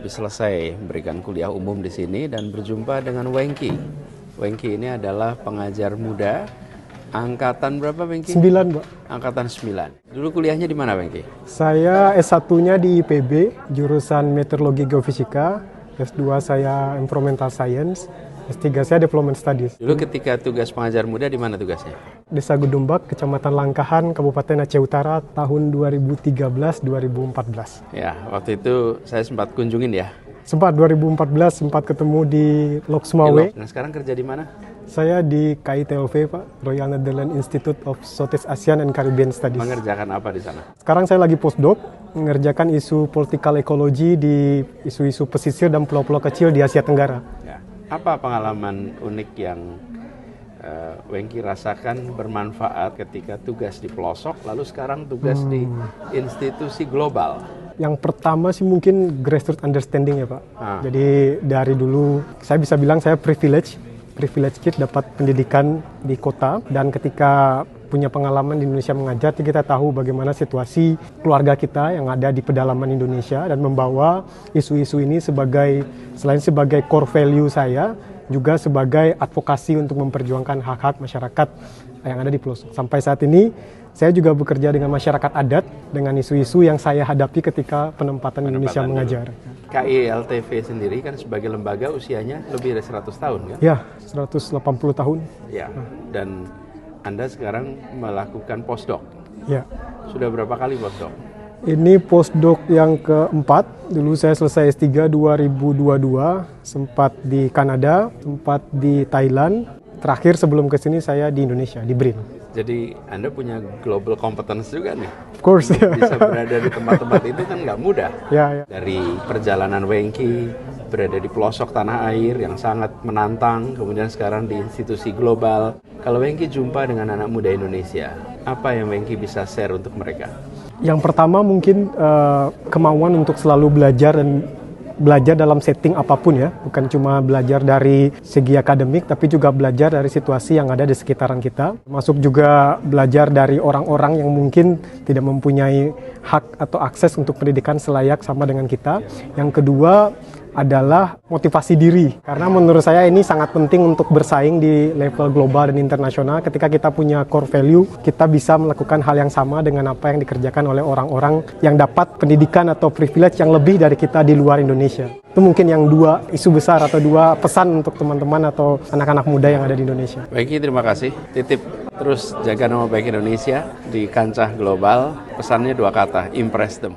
habis selesai memberikan kuliah umum di sini dan berjumpa dengan Wengki. Wengki ini adalah pengajar muda. Angkatan berapa, Wengki? 9, Pak. Angkatan 9. Dulu kuliahnya di mana, Wengki? Saya S1-nya di IPB, jurusan Meteorologi Geofisika. S2 saya Environmental Science. S3 saya Development Studies. Dulu ketika tugas pengajar muda di mana tugasnya? Desa Gudumbak, Kecamatan Langkahan, Kabupaten Aceh Utara, tahun 2013-2014. Ya, waktu itu saya sempat kunjungin ya. Sempat 2014 ketemu di Lok Sumawe. Nah, sekarang kerja di mana? Saya di KITLV, Pak, Royal Netherlands Institute of Southeast Asian and Caribbean Studies. Mengerjakan apa di sana? Sekarang saya lagi postdoc, mengerjakan isu political ecology di isu-isu pesisir dan pulau-pulau kecil di Asia Tenggara. Ya. Apa pengalaman unik yang Wengki rasakan bermanfaat ketika tugas di pelosok, lalu sekarang tugas di institusi global? Yang pertama sih mungkin grassroots understanding ya, Pak. Jadi dari dulu saya bisa bilang saya privilege kid dapat pendidikan di kota, dan ketika punya pengalaman di Indonesia mengajar, kita tahu bagaimana situasi keluarga kita yang ada di pedalaman Indonesia, dan membawa isu-isu ini selain sebagai core value saya, juga sebagai advokasi untuk memperjuangkan hak-hak masyarakat yang ada di pelosok. Sampai saat ini saya juga bekerja dengan masyarakat adat dengan isu-isu yang saya hadapi ketika penempatan Indonesia mengajar. KILTV sendiri kan sebagai lembaga usianya lebih dari 100 tahun kan? Ya, 180 tahun. Ya, dan Anda sekarang melakukan postdoc. Ya. Sudah berapa kali postdoc? Ini postdoc yang keempat. Dulu saya selesai S3 2022, sempat di Kanada, sempat di Thailand. Terakhir sebelum ke sini saya di Indonesia, di BRIN. Jadi Anda punya global competence juga nih. Of course, ya. Bisa berada di tempat-tempat itu kan nggak mudah. Ya. Dari perjalanan Wengki, berada di pelosok tanah air yang sangat menantang, kemudian sekarang di institusi global. Kalau Wengki jumpa dengan anak muda Indonesia, apa yang Wengki bisa share untuk mereka? Yang pertama mungkin kemauan untuk selalu belajar dalam setting apapun ya, bukan cuma belajar dari segi akademik, tapi juga belajar dari situasi yang ada di sekitaran kita. Masuk juga belajar dari orang-orang yang mungkin tidak mempunyai hak atau akses untuk pendidikan selayak sama dengan kita. Yang kedua adalah motivasi diri, karena menurut saya ini sangat penting untuk bersaing di level global dan internasional. Ketika kita punya core value, kita bisa melakukan hal yang sama dengan apa yang dikerjakan oleh orang-orang yang dapat pendidikan atau privilege yang lebih dari kita di luar Indonesia. Itu mungkin yang dua isu besar atau dua pesan untuk teman-teman atau anak-anak muda yang ada di Indonesia. Wengki, terima kasih. Titip terus jaga nama baik Indonesia di kancah global. Pesannya dua kata, impress them.